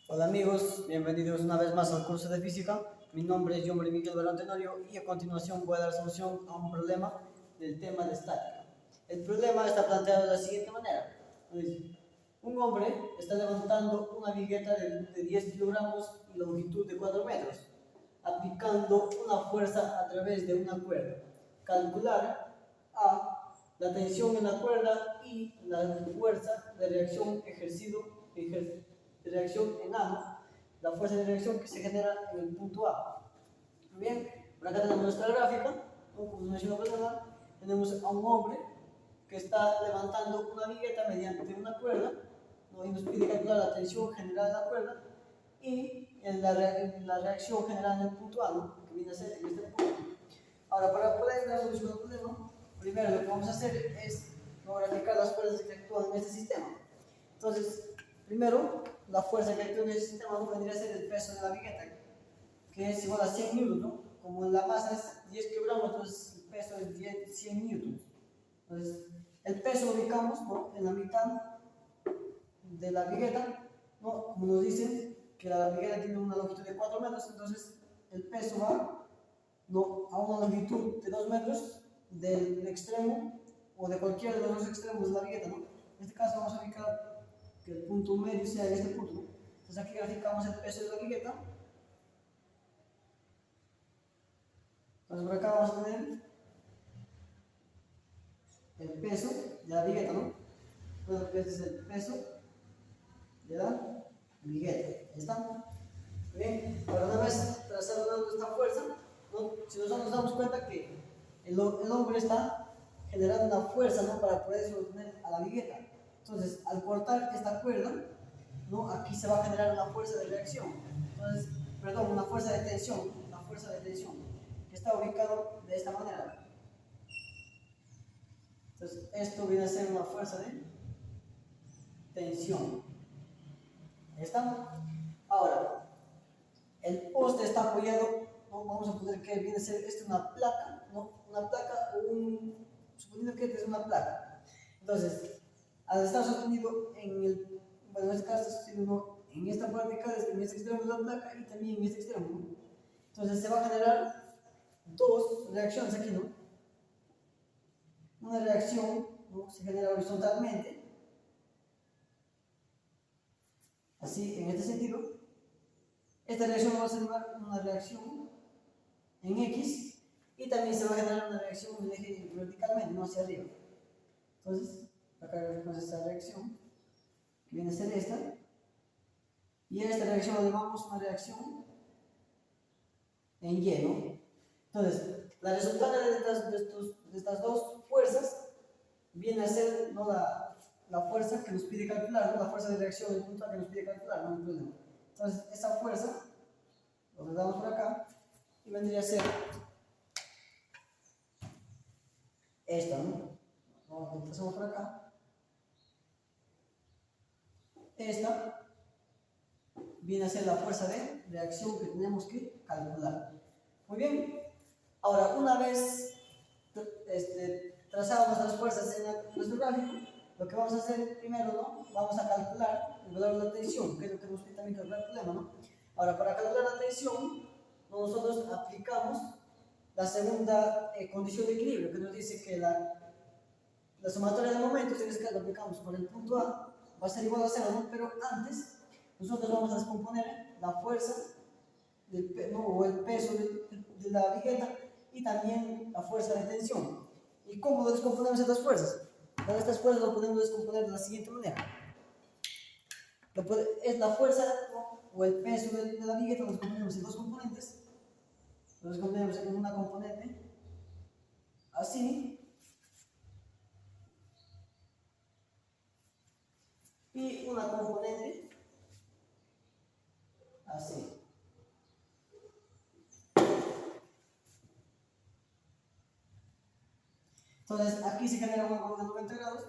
Hola amigos, bienvenidos una vez más al curso de física. Mi nombre es John Miguel Verón Tenorio y a continuación voy a dar solución a un problema del tema de estática. El problema está planteado de la siguiente manera. Un hombre está levantando una vigueta de 10 kilogramos y longitud de 4 metros, aplicando una fuerza a través de una cuerda. Calcular A, la tensión en la cuerda y la fuerza de reacción reacción en A, la fuerza de reacción que se genera en el punto A. Muy bien, por acá tenemos nuestra gráfica, como mencionó Bernard, tenemos a un hombre que está levantando una vigueta mediante una cuerda, ¿no? Y nos pide calcular la tensión generada en la cuerda y la reacción generada en el punto A, ¿no? Que viene a ser en este punto. Ahora, para poder dar solución al problema, primero lo que vamos a hacer es graficar las fuerzas que actúan en este sistema. Entonces, primero, la fuerza que actúa en este sistema vendría a ser el peso de la vigueta, que es igual a 100 newtons, ¿no? Como la masa es 10 kilogramos, entonces el peso es 100 newtons. Entonces, el peso lo ubicamos, ¿no?, en la mitad de la vigueta, ¿no? Como nos dicen que la vigueta tiene una longitud de 4 metros, entonces el peso va, ¿no?, a una longitud de 2 metros del extremo o de cualquiera de los dos extremos de la vigueta, ¿no? En este caso vamos a ubicar que el punto medio sea este punto, ¿no? Entonces aquí graficamos el peso de la vigueta. Entonces por acá vamos a tener el peso de la vigueta, ¿no? Entonces este es el peso de la vigueta. Ahí está. Bien, ahora una vez trazando esta fuerza, ¿no?, si nosotros nos damos cuenta que el hombre está generando una fuerza, ¿no?, para poder sostener a la vigueta. Entonces, al cortar esta cuerda, ¿no?, aquí se va a generar una fuerza de reacción. Entonces, perdón, una fuerza de tensión, que está ubicado de esta manera. Entonces, esto viene a ser una fuerza de tensión. ¿Ahí está? Ahora, el poste está apoyado, ¿no? Vamos a poner que viene a ser una placa, ¿no? Una placa suponiendo que es una placa. Entonces, al estar sostenido en en este caso está sostenido en esta parte acá, en este extremo de la placa y también en este extremo, ¿no? Entonces se va a generar dos reacciones aquí, ¿no? Una reacción, ¿no?, se genera horizontalmente, así en este sentido. Esta reacción va a ser una reacción en X y también se va a generar una reacción en el eje verticalmente, no hacia arriba. Entonces, acá vemos esta reacción, que viene a ser esta, y a esta reacción le llamamos una reacción en Y, ¿no? Entonces, la resultante de estas dos fuerzas viene a ser, ¿no?, la fuerza que nos pide calcular, ¿no?, la fuerza de reacción del punto A que nos pide calcular, no el problema. Entonces, esa fuerza lo damos por acá y vendría a ser esta, ¿no? Lo pasamos por acá. Esta viene a ser la fuerza de reacción que tenemos que calcular. Muy bien. Ahora, una vez trazadas nuestras fuerzas en nuestro gráfico, lo que vamos a hacer primero, ¿no?, vamos a calcular el valor de la tensión, que es lo que nos pide también calcular el problema, ¿no? Ahora, para calcular la tensión, nosotros aplicamos la segunda condición de equilibrio, que nos dice que la sumatoria de momentos, en este caso lo aplicamos por el punto A, va a ser igual a 0, ¿no? Pero antes, nosotros vamos a descomponer la fuerza o el peso de la vigueta y también la fuerza de tensión. ¿Y cómo descomponemos estas fuerzas? Para estas fuerzas lo podemos descomponer de la siguiente manera. Es la fuerza o el peso de la vigueta, lo descomponemos en dos componentes. Lo descomponemos en una componente así y una componente así. Entonces aquí se genera un ángulo de 90 grados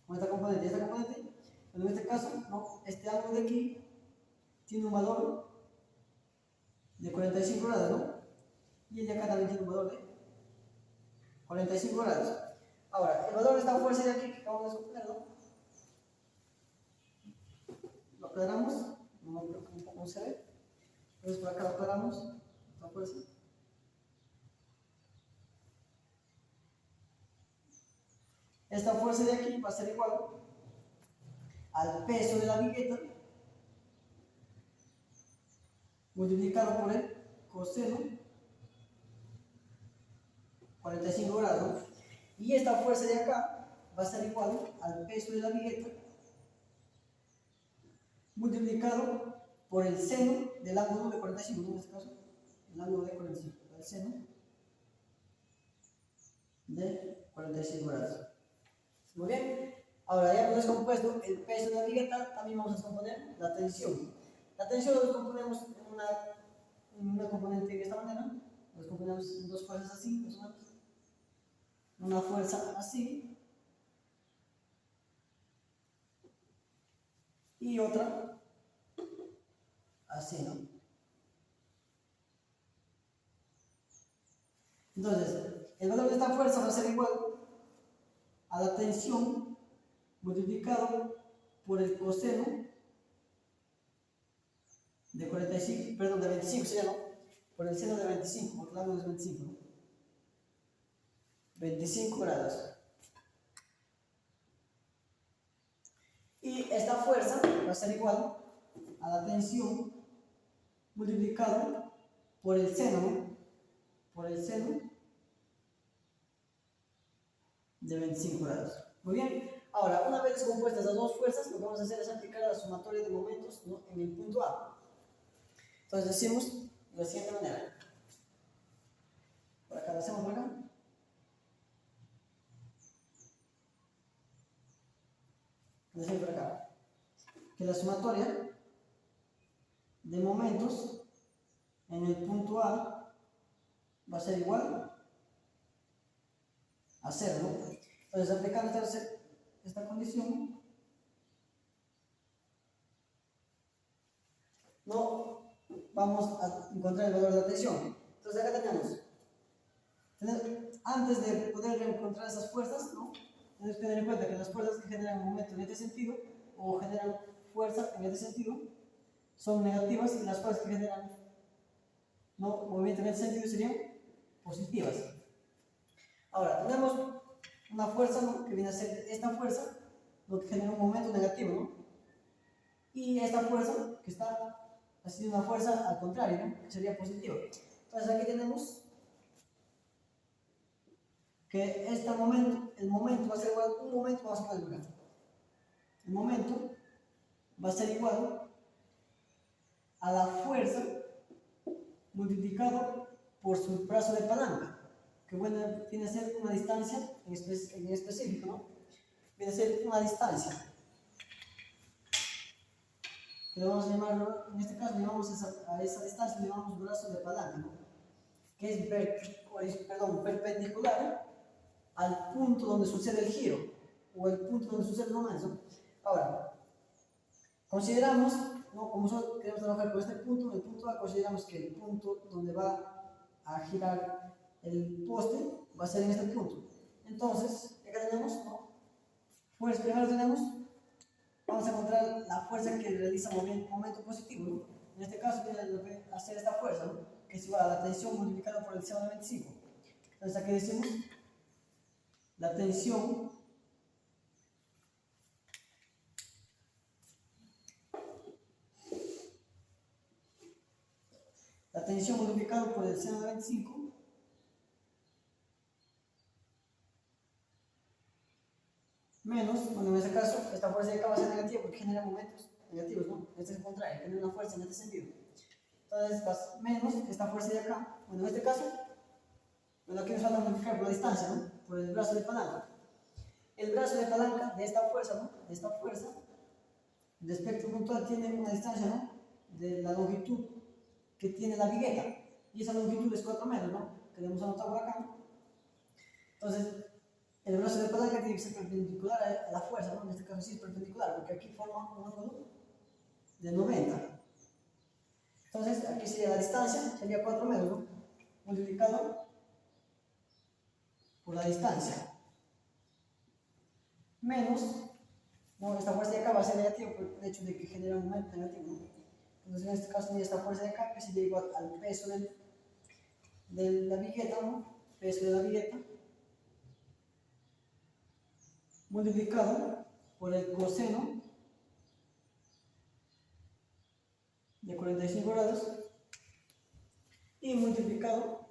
con esta componente y esta componente, pero en este caso, ¿no?, este ángulo de aquí tiene un valor de 45 grados, ¿no? Y el de acá también tiene un valor de 45 grados. Ahora, el valor de esta fuerza de aquí que acabamos de descomponer, ¿no?, lo aclaramos no se ve. Entonces por acá lo aclaramos, la fuerza. Esta fuerza de aquí va a ser igual al peso de la vigueta multiplicado por el coseno 45 grados. Y esta fuerza de acá va a ser igual al peso de la vigueta multiplicado por el seno del ángulo de 45, en este caso, el ángulo de 45, el seno de 45 grados. Muy bien, ahora ya hemos descompuesto el peso de la vigueta, también vamos a descomponer la tensión. La tensión la descomponemos en una componente de esta manera, la descomponemos en dos fuerzas así, más o menos. Una fuerza así y otra así, ¿no? Entonces, el valor de esta fuerza va a ser igual a la tensión multiplicado por el coseno de 45, perdón, de 25 sería, ¿no? Por el seno de 25, porque el ángulo es 25, ¿no? 25 grados. Y esta fuerza va a ser igual a la tensión multiplicado por el seno, ¿no? Por el seno de 25 grados. Muy bien. Ahora, una vez descompuestas las dos fuerzas, lo que vamos a hacer es aplicar la sumatoria de momentos, ¿no? En el punto A. Entonces decimos de la siguiente manera. Por acá, lo hacemos por acá. Lo hacemos por acá. Que la sumatoria de momentos en el punto A va a ser igual a 0, ¿no? Entonces, aplicando esta condición, no vamos a encontrar el valor de la tensión. Entonces, acá tenemos, antes de poder encontrar esas fuerzas, ¿no? Tenemos que tener en cuenta que las fuerzas que generan momento en este sentido o generan fuerza en este sentido son negativas y las fuerzas que generan movimiento en este sentido serían positivas. Ahora, tenemos una fuerza, ¿no? Que viene a ser esta fuerza, lo que genera un momento negativo, ¿no? Y esta fuerza que está haciendo una fuerza al contrario, ¿no? Que sería positiva. Entonces aquí tenemos que el momento va a ser igual, un momento vamos a poner acá. El momento va a ser igual a la fuerza multiplicado por su brazo de palanca, que bueno, viene a ser una distancia en específico, ¿no? Viene a ser una distancia. Que vamos a llamarlo, en este caso llamamos a esa distancia, le llamamos brazo de palanca, ¿no? Que es perpendicular al punto donde sucede el giro, o el punto donde sucede el momento, ¿no? Ahora, consideramos, ¿no? Como nosotros queremos trabajar con este punto, el punto A, consideramos que el punto donde va a girar el poste va a ser en este punto. Entonces, acá tenemos, ¿no? Pues primero vamos a encontrar la fuerza que realiza momento positivo, ¿no? En este caso tiene que hacer esta fuerza, ¿no? Que es igual a la tensión multiplicada por el seno de 25. Entonces aquí decimos la tensión multiplicada por el seno de 25 menos, bueno, en este caso esta fuerza de acá va a ser negativa porque genera momentos negativos, ¿no? Este es el contrario, genera una fuerza en este sentido. Entonces, menos esta fuerza de acá, bueno, en este caso, bueno, aquí nos falta multiplicar por la distancia, ¿no? Por el brazo de palanca. El brazo de palanca de esta fuerza, ¿no? De esta fuerza, el espectro puntual tiene una distancia, ¿no? De la longitud que tiene la vigueta. Y esa longitud es 4 metros, ¿no? Que debemos anotar por acá. Entonces, el brazo de palanca tiene que ser perpendicular a la fuerza, ¿no? En este caso sí es perpendicular, porque aquí forma un ángulo de 90. Entonces, aquí sería la distancia, sería 4 metros, ¿no? Multiplicado por la distancia. Menos, no, esta fuerza de acá va a ser negativa por el hecho de que genera un momento negativo, ¿no? Entonces en este caso tenía esta fuerza de acá que sería igual al peso de la vigueta, ¿no? Peso de la vigueta multiplicado por el coseno de 45 grados y multiplicado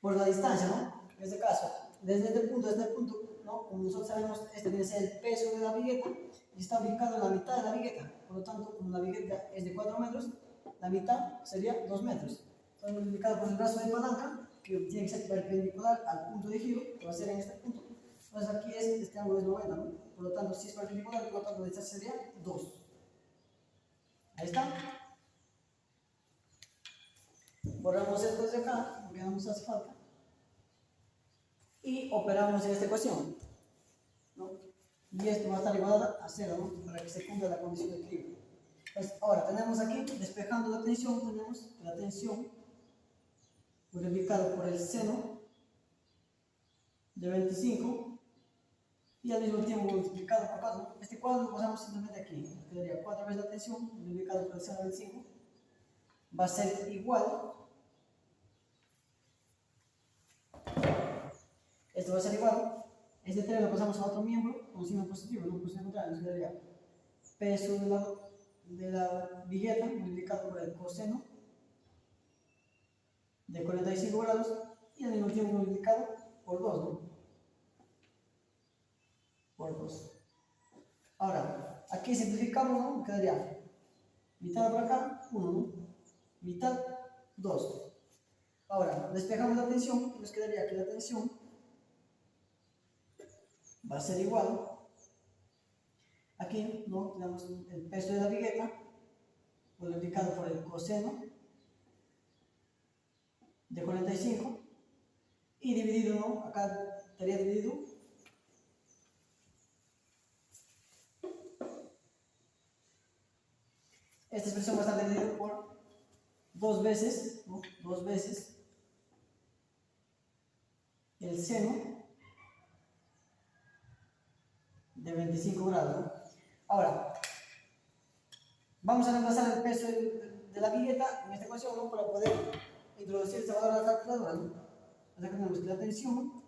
por la distancia, ¿no? En este caso, desde este punto a este punto, ¿no? Como nosotros sabemos, este viene a ser el peso de la vigueta y está ubicado en la mitad de la vigueta. Por lo tanto, como la vigueta es de 4 metros, la mitad sería 2 metros. Entonces, multiplicado por el brazo de palanca, que tiene que ser perpendicular al punto de giro, que va a ser en este punto. Entonces, aquí este ángulo es 90, ¿no? Por lo tanto, si es perpendicular, por lo tanto, la distancia sería 2. Ahí está. Borramos esto desde acá, porque no nos hace falta. Y operamos en esta ecuación, ¿no? Y esto va a estar igual a 0, ¿no? Para que se cumpla la condición de equilibrio. Pues ahora tenemos aquí, despejando la tensión, tenemos la tensión multiplicado por el seno de 25 y al mismo tiempo multiplicado por 4. Este cuadro lo pasamos simplemente aquí, quedaría 4 veces la tensión multiplicado por el seno de 25 va a ser igual. Esto va a ser igual. Este 3 lo pasamos a otro miembro con signo positivo, no con signo contrario. Nos quedaría peso de la vigueta multiplicado por el coseno de 45 grados y al mismo tiempo multiplicado por 2, ¿no? Por 2. Ahora, aquí simplificamos, ¿no? Quedaría mitad por acá, 1, ¿no? Mitad, 2. Ahora, despejamos la tensión y nos quedaría que la tensión va a ser igual. Aquí, ¿no? Tenemos el peso de la vigueta multiplicado por el coseno de 45 y dividido, ¿no? Acá estaría dividido esta expresión va a estar dividida por 2 veces, ¿no? 2 veces el seno de 25 grados, ¿no? Ahora, vamos a reemplazar el peso de la vigueta en esta ecuación, ¿no? Para poder introducir este valor a la calculadora, ¿no? O sea que tenemos que la tensión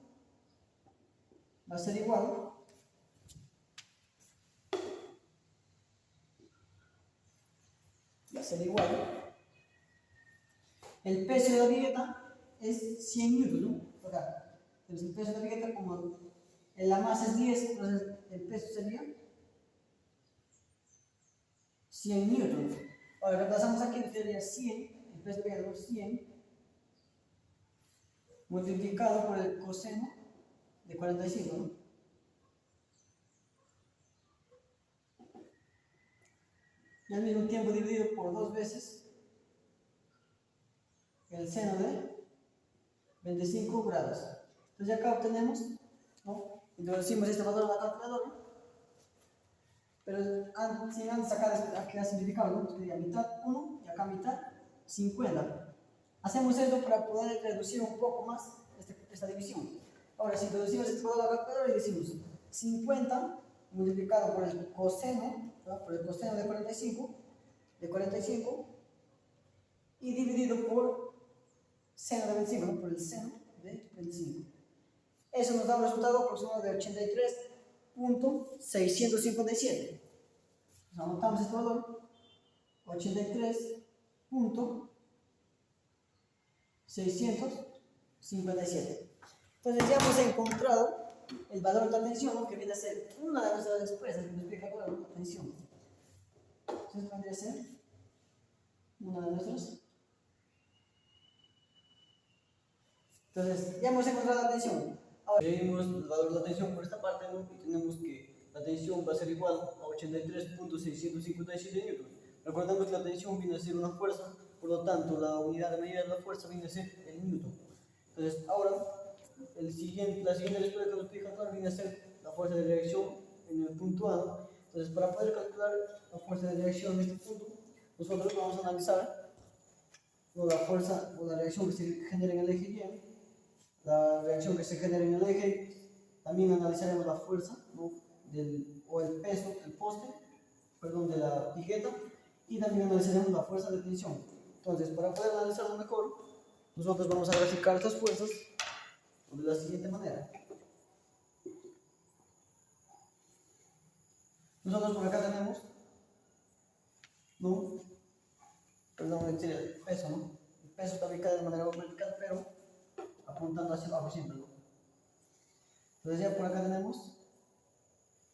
va a ser igual el peso de la vigueta es 100 newtons, ¿no? Acá tenemos el peso de la vigueta, como la masa es 10, entonces el peso sería 100 newtons. Ahora reemplazamos aquí, sería 100, el peso de la vigueta es 100 multiplicado por el coseno de 45, ¿no? Y al mismo tiempo dividido por 2 veces el seno de 25 grados. Entonces acá obtenemos, ¿no? Introducimos este valor a la calculadora, pero sin antes sacar aquí la simplificado, ¿no? Sería mitad 1 y acá mitad 50. Hacemos esto para poder reducir un poco más esta división. Ahora, si introducimos este valor a la calculadora y decimos 50 multiplicado por el coseno, ¿no? Por el coseno de 45 y dividido por seno de 25, ¿no? Por el seno de 25. Eso nos da un resultado aproximado de 83.657. Anotamos este valor, 83.657. Entonces ya hemos encontrado el valor de la tensión, ¿no? Que viene a ser una de nuestras respuestas que nos explica ahora la tensión. Entonces vendría a ser una de nuestras. Entonces ya hemos encontrado la tensión. Ahora tenemos el valor de la tensión por esta parte, ¿no? Y tenemos que la tensión va a ser igual a 83.657 newtons. Recordemos que la tensión viene a ser una fuerza, por lo tanto la unidad de medida de la fuerza viene a ser el newton. Entonces ahora la siguiente respuesta que nos pide calcular viene a ser la fuerza de reacción en el punto A, ¿no? Entonces para poder calcular la fuerza de reacción en este punto, nosotros vamos a analizar, ¿no? La fuerza o la reacción que se genera en el eje Y, la reacción que se genera en el eje, también analizaremos la fuerza, ¿no? o el peso del poste, perdón, de la vigueta, y también analizaremos la fuerza de tensión. Entonces, para poder analizarlo mejor, nosotros vamos a graficar estas fuerzas de la siguiente manera. Nosotros por acá tenemos, ¿no? Perdón, el peso, ¿no? El peso está ubicado de manera vertical, pero apuntando hacia abajo siempre, ¿no? Entonces ya por acá tenemos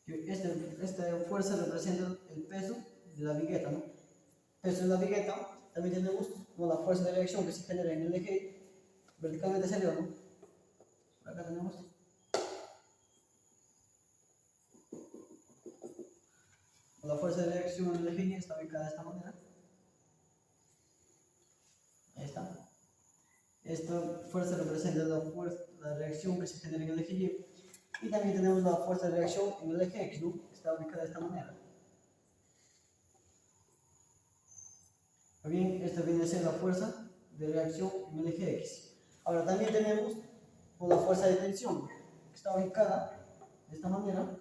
que esta fuerza representa el peso de la vigueta, ¿no? Peso de la vigueta. También tenemos, ¿no?, la fuerza de reacción que se genera en el eje verticalmente hacia arriba, ¿no? Por acá tenemos la fuerza de reacción en el eje Y, está ubicada de esta manera. Ahí está. Esta fuerza representa la reacción que se genera en el eje Y. Y también tenemos la fuerza de reacción en el eje X, ¿no?, que está ubicada de esta manera. Bien, esta viene a ser la fuerza de reacción en el eje X. Ahora también tenemos la fuerza de tensión, que está ubicada de esta manera.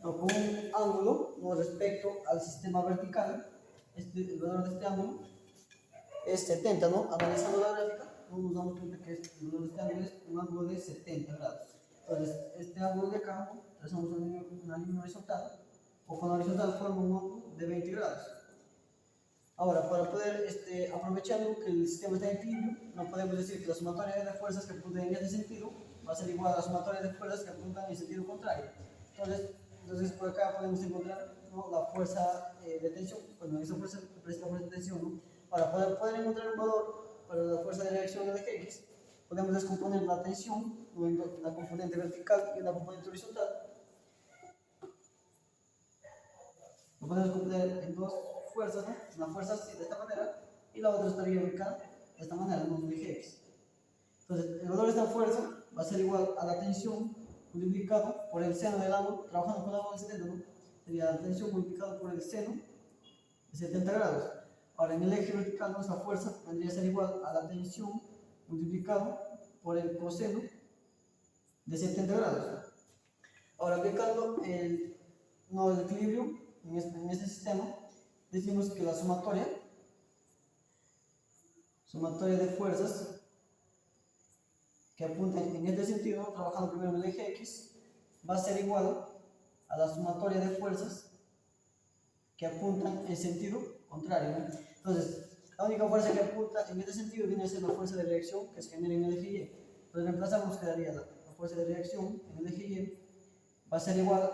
Con un ángulo, ¿no?, respecto al sistema vertical. El valor de este ángulo es 70, ¿no? Analizando la gráfica, nos damos cuenta que el valor de este ángulo es un ángulo de 70 grados. Entonces, este ángulo de acá, trazamos una línea horizontal, o con la horizontal forma un ángulo de 20 grados. Ahora, para poder aprovechando que el sistema está en equilibrio, no podemos decir que la sumatoria de fuerzas que apuntan en este sentido va a ser igual a la sumatoria de fuerzas que apuntan en sentido contrario. Entonces por acá podemos encontrar, ¿no?, la fuerza de tensión. Bueno, esa fuerza representa la fuerza de tensión, ¿no? Para poder encontrar un valor para la fuerza de reacción en el eje X, podemos descomponer la tensión, ¿no?, en la componente vertical y en la componente horizontal. Lo podemos componer en dos fuerzas, ¿no? Una fuerza así, de esta manera, y la otra estaría ubicada de esta manera, en un eje X. Entonces, el valor de esta fuerza va a ser igual a la tensión multiplicado por el seno del ángulo, trabajando con el ángulo de 70, ¿no? Sería la tensión multiplicado por el seno de 70 grados. Ahora, en el eje vertical, nuestra fuerza vendría a ser igual a la tensión multiplicado por el coseno de 70 grados. Ahora, aplicando el equilibrio en este sistema, decimos que la sumatoria de fuerzas que apuntan en este sentido, trabajando primero en el eje X, va a ser igual a la sumatoria de fuerzas que apuntan en sentido contrario, ¿no? Entonces, la única fuerza que apunta en este sentido viene a ser la fuerza de reacción que se genera en el eje Y. Entonces, reemplazamos, quedaría la fuerza de reacción en el eje Y va a ser igual,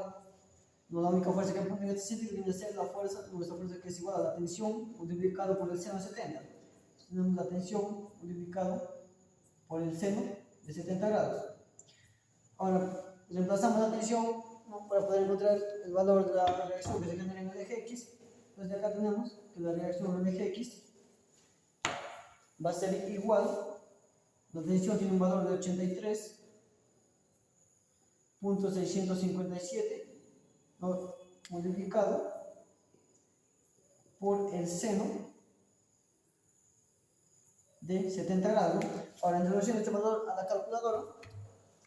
no, la única fuerza que apunta en este sentido viene a ser nuestra fuerza, que es igual a la tensión multiplicado por el seno de 70. Entonces, tenemos la tensión multiplicado por el seno de 70 grados. Ahora, reemplazamos la tensión, ¿no?, para poder encontrar el valor de la reacción que se genera en el eje X. Entonces, acá tenemos que la reacción en el eje X va a ser igual, la tensión tiene un valor de 83.657, ¿no?, multiplicado por el seno de 70 grados. Ahora, introduciendo este valor a la calculadora,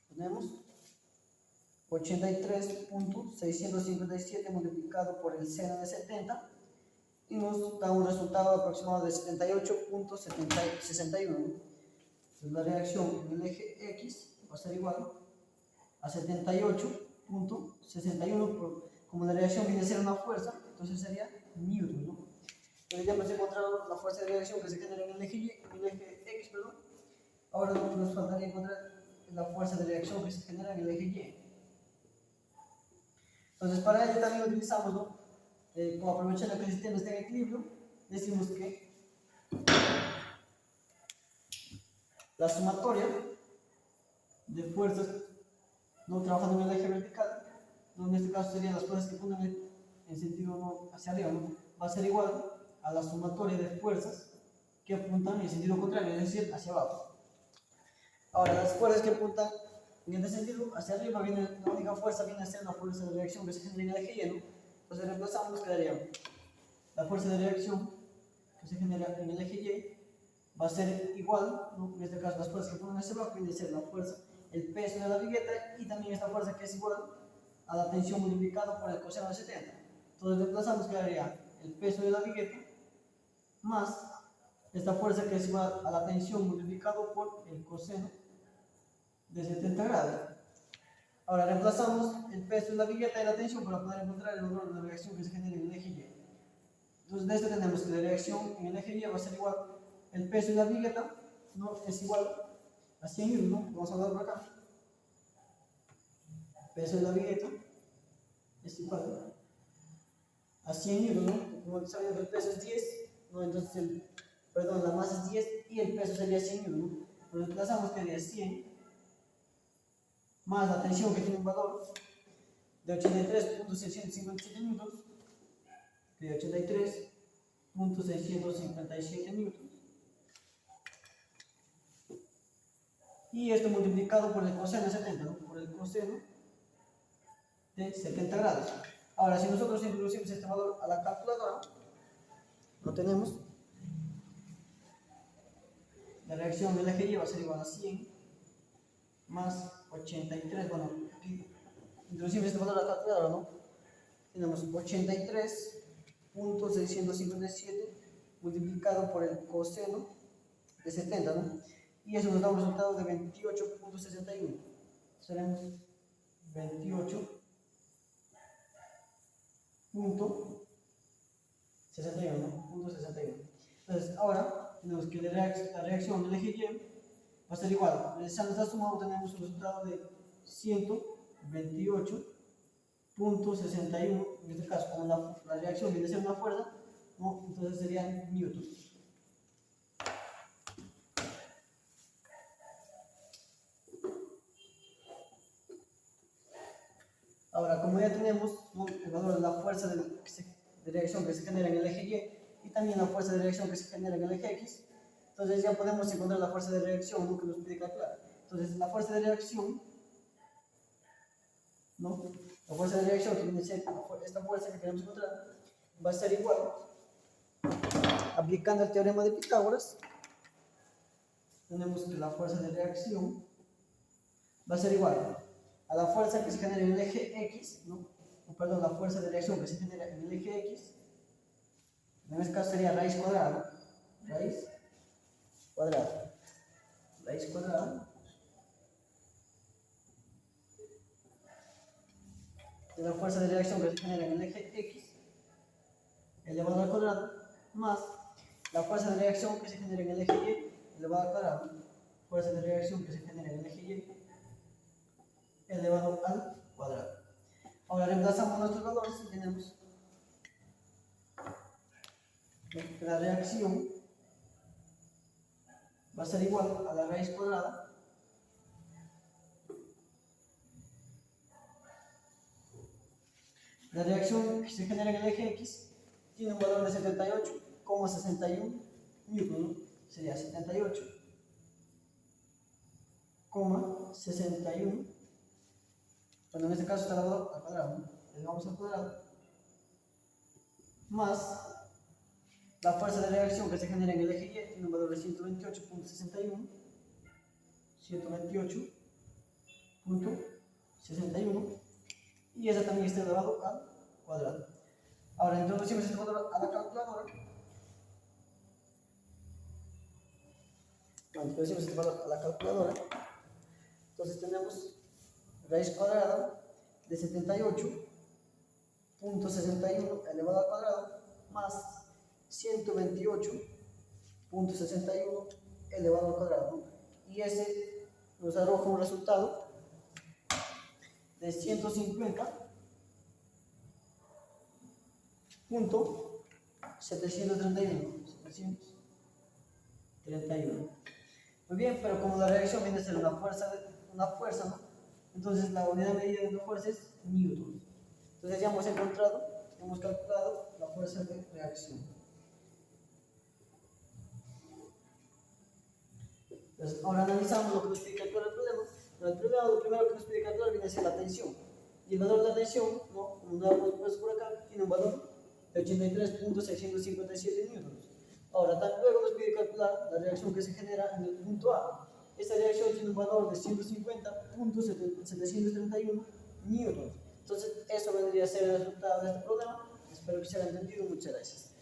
tenemos 83.657 multiplicado por el seno de 70 y nos da un resultado aproximado de 78.61. Entonces, la reacción en el eje X va a ser igual a 78.61. Como la reacción viene a ser una fuerza, entonces sería newton, ¿no? Entonces ya hemos encontrado la fuerza de reacción que se genera en el eje X, perdón. Ahora nos faltaría encontrar la fuerza de reacción que se genera en el eje Y. Entonces, para ello también utilizamos, ¿no?, como aprovechando que el sistema está en equilibrio, decimos que la sumatoria de fuerzas, no trabajando en el eje vertical, ¿no?, en este caso serían las fuerzas que apuntan en sentido, ¿no?, hacia arriba, ¿no?, va a ser igual a la sumatoria de fuerzas que apuntan en sentido contrario, es decir, hacia abajo. Ahora, las fuerzas que apuntan en este sentido hacia arriba, la única fuerza viene a ser la fuerza de reacción que se genera en el eje Y, ¿no? Entonces reemplazamos, quedaría la fuerza de reacción que se genera en el eje Y va a ser igual, ¿no? En este caso las fuerzas que ponen ese bloque viene a ser la fuerza, el peso de la vigueta y también esta fuerza que es igual a la tensión multiplicado por el coseno de 70. Entonces reemplazamos, quedaría el peso de la vigueta más esta fuerza que es igual a la tensión multiplicado por el coseno de 70 grados. Ahora reemplazamos el peso de la vigueta y la tensión para poder encontrar el valor de la reacción que se genera en el eje Y. Entonces de esto tenemos que la reacción en el eje Y va a ser igual, el peso de la vigueta, ¿no? Es igual a 100 N, ¿no? Vamos a hablar por acá. Peso de la vigueta es igual a 100 N, ¿no? Como sabemos que el peso es 10, ¿no? Entonces la masa es 10 y el peso sería 100 N, ¿no? Lo desplazamos que sería 100 más la tensión que tiene un valor de 83.657 newtons, que de 83.657 newtons, y esto multiplicado por el coseno de 70, ¿no? Por el coseno de 70 grados. Ahora, si nosotros introducimos este valor a la calculadora, lo tenemos. La reacción del eje Y va a ser igual a 100 más 83, bueno, aquí introducimos este valor a la calculadora, ¿no? Tenemos 83.657 multiplicado por el coseno de 70, ¿no? Y eso nos da un resultado de 28.61. Seremos 28.61. Entonces, ahora tenemos que la reacción del eje Y va a ser igual. Realizando esta suma obtenemos un resultado de 128.61. En este caso, como la reacción viene a ser una fuerza, ¿no? Entonces serían newtons. Ahora, como ya tenemos, ¿no? El valor de la fuerza de reacción que se genera en el eje Y y también la fuerza de reacción que se genera en el eje X, entonces ya podemos encontrar la fuerza de reacción, ¿no? Que nos pide calcular. Entonces, la fuerza de reacción, ¿no? La fuerza de reacción que viene a ser esta fuerza que queremos encontrar va a ser igual, aplicando el teorema de Pitágoras, tenemos que la fuerza de reacción va a ser igual a la fuerza que se genera en el eje X, ¿no? Perdón, la fuerza de reacción que se genera en el eje X, en este caso sería raíz cuadrada de la fuerza de reacción que se genera en el eje X elevado al cuadrado más la fuerza de reacción que se genera en el eje Y elevado al cuadrado, fuerza de reacción que se genera en el eje Y elevado al cuadrado. Ahora reemplazamos nuestros valores y tenemos que la reacción va a ser igual a la raíz cuadrada la reacción que se genera en el eje X tiene un valor de 78,61 newton, ¿no? Sería 78,61, bueno, en este caso está elevado al cuadrado, ¿no? Elevamos al cuadrado más la fuerza de reacción que se genera en el eje Y tiene un valor de 128.61 y esa también está elevado al cuadrado. Ahora introducimos este valor a la calculadora. Entonces tenemos raíz cuadrada de 78.61 elevado al cuadrado más 128.61 elevado al cuadrado, ¿no? Y ese nos arroja un resultado de 150.731. Muy bien, pero como la reacción viene a ser una fuerza, ¿no? Entonces la unidad medida de una fuerza es newton. Entonces ya hemos calculado la fuerza de reacción. Entonces, ahora analizamos lo que nos pide calcular el problema. El problema, lo primero que nos pide calcular viene a ser la tensión. Y el valor de la tensión, ¿no? Como lo hemos puesto por acá, tiene un valor de 83.657 newtons. Ahora, luego nos pide calcular la reacción que se genera en el punto A. Esta reacción tiene un valor de 150.731 newtons. Entonces, eso vendría a ser el resultado de este problema. Espero que se haya entendido. Muchas gracias.